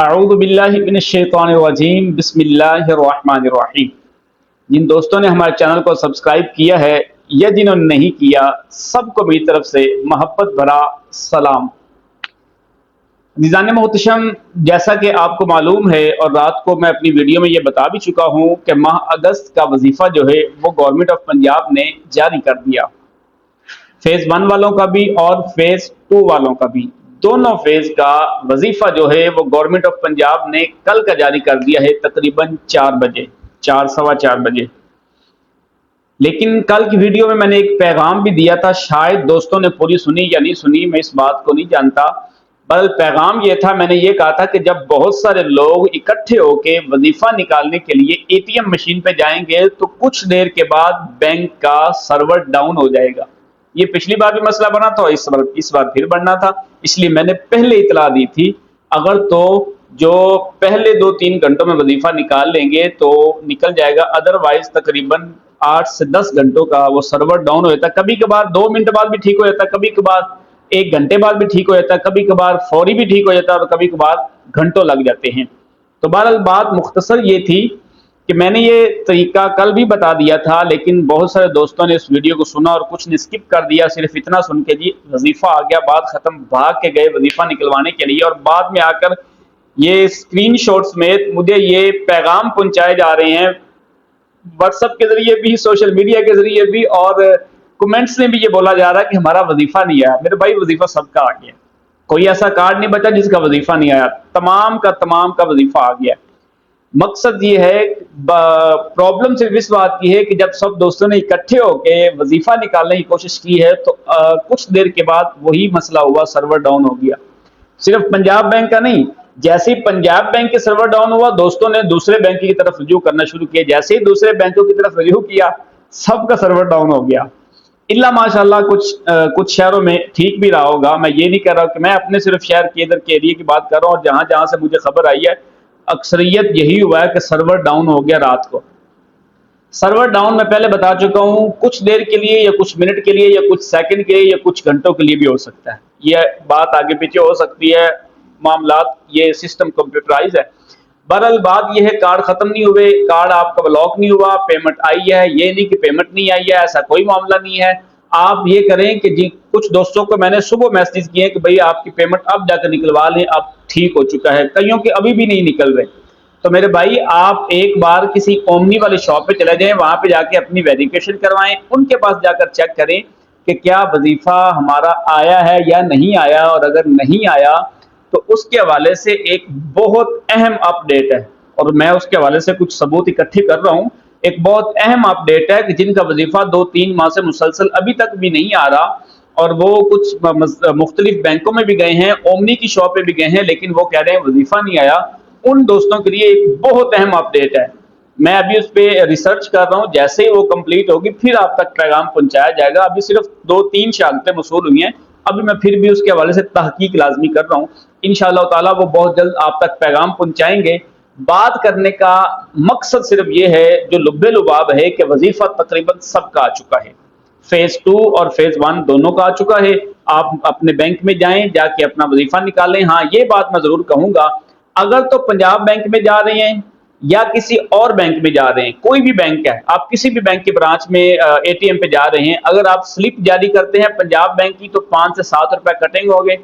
اعوذ باللہ من الشیطان الرجیم بسم اللہ الرحمن الرحیم۔ جن دوستوں نے ہمارے چینل کو سبسکرائب کیا ہے یا جنہوں نے نہیں کیا، سب کو میری طرف سے محبت بھرا سلام۔ عزیزان محتشم، جیسا کہ آپ کو معلوم ہے اور رات کو میں اپنی ویڈیو میں یہ بتا بھی چکا ہوں کہ ماہ اگست کا وظیفہ جو ہے وہ گورنمنٹ آف پنجاب نے جاری کر دیا، فیز 1 والوں کا بھی اور فیز 2 والوں کا بھی۔ دونوں فیز کا وظیفہ جو ہے وہ گورنمنٹ آف پنجاب نے کل کا جاری کر دیا ہے، تقریباً 4 بجے، 4 سوا 4 بجے۔ لیکن کل کی ویڈیو میں نے ایک پیغام بھی دیا تھا، شاید دوستوں نے پوری سنی یا نہیں سنی، میں اس بات کو نہیں جانتا، بل پیغام یہ تھا، میں نے یہ کہا تھا کہ جب بہت سارے لوگ اکٹھے ہو کے وظیفہ نکالنے کے لیے اے ٹی ایم مشین پہ جائیں گے تو کچھ دیر کے بعد بینک کا سرور ڈاؤن ہو جائے گا۔ یہ پچھلی بار بھی مسئلہ بنا تھا، اس بار پھر بننا تھا، اس لیے میں نے پہلے اطلاع دی تھی۔ اگر تو جو پہلے 2-3 گھنٹوں میں وظیفہ نکال لیں گے تو نکل جائے گا، ادروائز تقریباً 8 سے 10 گھنٹوں کا وہ سرور ڈاؤن ہو جاتا ہے۔ کبھی کبھار 2 منٹ بعد بھی ٹھیک ہو جاتا ہے، کبھی کبھار 1 گھنٹے بعد بھی ٹھیک ہو جاتا ہے، کبھی کبھار فوری بھی ٹھیک ہو جاتا ہے اور کبھی کبھار گھنٹوں لگ جاتے ہیں۔ تو بہرحال بات مختصر یہ تھی کہ میں نے یہ طریقہ کل بھی بتا دیا تھا، لیکن بہت سارے دوستوں نے اس ویڈیو کو سنا اور کچھ نے اسکپ کر دیا، صرف اتنا سن کے جی وظیفہ آ گیا، بات ختم، بھاگ کے گئے وظیفہ نکلوانے کے لیے، اور بعد میں آ کر یہ اسکرین شاٹ سمیت مجھے یہ پیغام پہنچائے جا رہے ہیں، واٹس ایپ کے ذریعے بھی، سوشل میڈیا کے ذریعے بھی، اور کمنٹس میں بھی یہ بولا جا رہا ہے کہ ہمارا وظیفہ نہیں آیا۔ میرے بھائی وظیفہ سب کا آ گیا، کوئی ایسا کارڈ نہیں بچا جس کا وظیفہ نہیں آیا، تمام کا وظیفہ آ گیا۔ مقصد یہ ہے، پرابلم صرف اس بات کی ہے کہ جب سب دوستوں نے اکٹھے ہو کے وظیفہ نکالنے کی کوشش کی ہے تو کچھ دیر کے بعد وہی مسئلہ ہوا، سرور ڈاؤن ہو گیا۔ صرف پنجاب بینک کا نہیں، جیسے ہی پنجاب بینک کے سرور ڈاؤن ہوا، دوستوں نے دوسرے بینک کی طرف رجوع کرنا شروع کیا، جیسے ہی دوسرے بینکوں کی طرف رجوع کیا سب کا سرور ڈاؤن ہو گیا۔ اللہ ماشاءاللہ کچھ شہروں میں ٹھیک بھی رہا ہوگا، میں یہ نہیں کہہ رہا کہ میں اپنے صرف شہر کے ادھر کے ایریے کی بات کر رہا ہوں، اور جہاں جہاں سے مجھے خبر آئی ہے اکثریت یہی ہوا ہے کہ سرور ڈاؤن ہو گیا رات کو۔ سرور ڈاؤن میں پہلے بتا چکا ہوں، کچھ دیر کے لیے یا کچھ منٹ کے لیے یا کچھ سیکنڈ کے لیے یا کچھ گھنٹوں کے لیے بھی ہو سکتا ہے، یہ بات آگے پیچھے ہو سکتی ہے، معاملات یہ سسٹم کمپیوٹرائز ہے۔ بہرحال بات یہ ہے، کارڈ ختم نہیں ہوئے، کارڈ آپ کا بلاک نہیں ہوا، پیمنٹ آئی ہے، یہ نہیں کہ پیمنٹ نہیں آئی ہے، ایسا کوئی معاملہ نہیں ہے۔ آپ یہ کریں کہ جی کچھ دوستوں کو میں نے صبح میسج کیے کہ بھئی آپ کی پیمنٹ اب جا کر نکلوا لیں، اب ٹھیک ہو چکا ہے، کئیوں کے ابھی بھی نہیں نکل رہے۔ تو میرے بھائی آپ ایک بار کسی اومنی والے شاپ پہ چلے جائیں، وہاں پہ جا کے اپنی ویریفیکیشن کروائیں، ان کے پاس جا کر چیک کریں کہ کیا وظیفہ ہمارا آیا ہے یا نہیں آیا، اور اگر نہیں آیا تو اس کے حوالے سے ایک بہت اہم اپ ڈیٹ ہے، اور میں اس کے حوالے سے کچھ ثبوت اکٹھے کر رہا ہوں۔ ایک بہت اہم اپ ڈیٹ ہے کہ جن کا وظیفہ 2-3 ماہ سے مسلسل ابھی تک بھی نہیں آ رہا، اور وہ کچھ مختلف بینکوں میں بھی گئے ہیں، اومنی کی شاپ پہ بھی گئے ہیں، لیکن وہ کہہ رہے ہیں وظیفہ نہیں آیا، ان دوستوں کے لیے ایک بہت اہم اپ ڈیٹ ہے۔ میں ابھی اس پہ ریسرچ کر رہا ہوں، جیسے ہی وہ کمپلیٹ ہوگی پھر آپ تک پیغام پہنچایا جائے گا۔ ابھی صرف 2-3 شہادتیں موصول ہوئی ہیں، ابھی میں پھر بھی اس کے حوالے سے تحقیق لازمی کر رہا ہوں، انشاءاللہ تعالیٰ وہ بہت جلد آپ تک پیغام پہنچائیں گے۔ بات کرنے کا مقصد صرف یہ ہے، جو لب لباب ہے، کہ وظیفہ تقریباً سب کا آ چکا ہے، فیز 2 اور فیز 1 دونوں کا آ چکا ہے۔ آپ اپنے بینک میں جائیں، جا کے اپنا وظیفہ نکالیں۔ ہاں یہ بات میں ضرور کہوں گا، اگر تو پنجاب بینک میں جا رہے ہیں یا کسی اور بینک میں جا رہے ہیں، کوئی بھی بینک ہے، آپ کسی بھی بینک کے برانچ میں اے ٹی ایم پہ جا رہے ہیں، اگر آپ سلپ جاری کرتے ہیں پنجاب بینک کی تو 5 سے 7 روپے کٹیں گے ہوگے،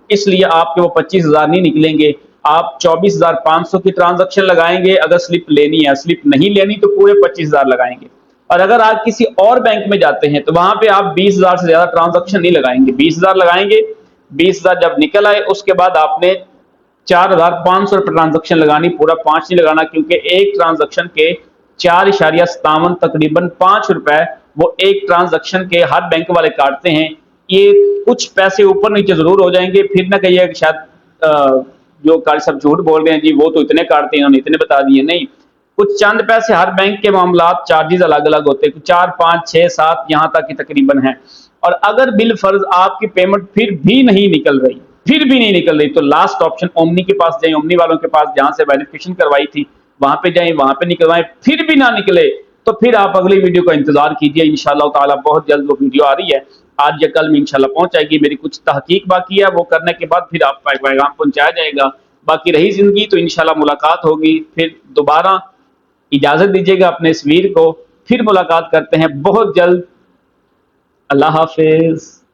اس لیے آپ کے وہ 25,000 نہیں نکلیں گے، آپ 24,500 کی ٹرانزیکشن لگائیں گے اگر سلپ لینی ہے، سلپ نہیں لینی تو پورے 25,000 لگائیں گے۔ اور اگر آپ کسی اور بینک میں جاتے ہیں تو وہاں پہ آپ 20,000 سے زیادہ ٹرانزیکشن نہیں لگائیں گے، 20,000 لگائیں گے، 20,000 جب نکل آئے اس کے بعد آپ نے 4,500 روپے ٹرانزیکشن لگانی، پورا 5 نہیں لگانا، کیونکہ ایک ٹرانزیکشن کے 4.57 تقریباً 5 روپے وہ ایک ٹرانزیکشن کے ہر بینک والے کاٹتے ہیں۔ یہ کچھ پیسے اوپر نیچے ضرور ہو جائیں گے، پھر نہ کہیے کہ شاید جو قاری صاحب جھوٹ بول رہے ہیں جی وہ تو اتنے کاٹتے ہیں، انہوں نے اتنے بتا دیے، نہیں، کچھ چند پیسے ہر بینک کے معاملات چارجز الگ الگ ہوتے ہیں، 4 5 6 7 یہاں تک کی تقریباً ہیں۔ اور اگر بالفرض آپ کی پیمنٹ پھر بھی نہیں نکل رہی تو لاسٹ آپشن اومنی کے پاس جائیں، اومنی والوں کے پاس جہاں سے ویریفیکیشن کروائی تھی وہاں پہ جائیں، وہاں پہ نکلوائیں، پھر بھی نہ نکلے تو پھر آپ اگلی ویڈیو کا انتظار کیجئے، انشاءاللہ تعالی بہت جلد وہ ویڈیو آ رہی ہے، آج یا کل میں انشاءاللہ پہنچ جائے گی۔ میری کچھ تحقیق باقی ہے، وہ کرنے کے بعد پھر آپ کا پیغام پہنچایا جائے گا۔ باقی رہی زندگی تو انشاءاللہ ملاقات ہوگی، پھر دوبارہ اجازت دیجیے گا اپنے اس ویر کو، پھر ملاقات کرتے ہیں بہت جلد۔ اللہ حافظ۔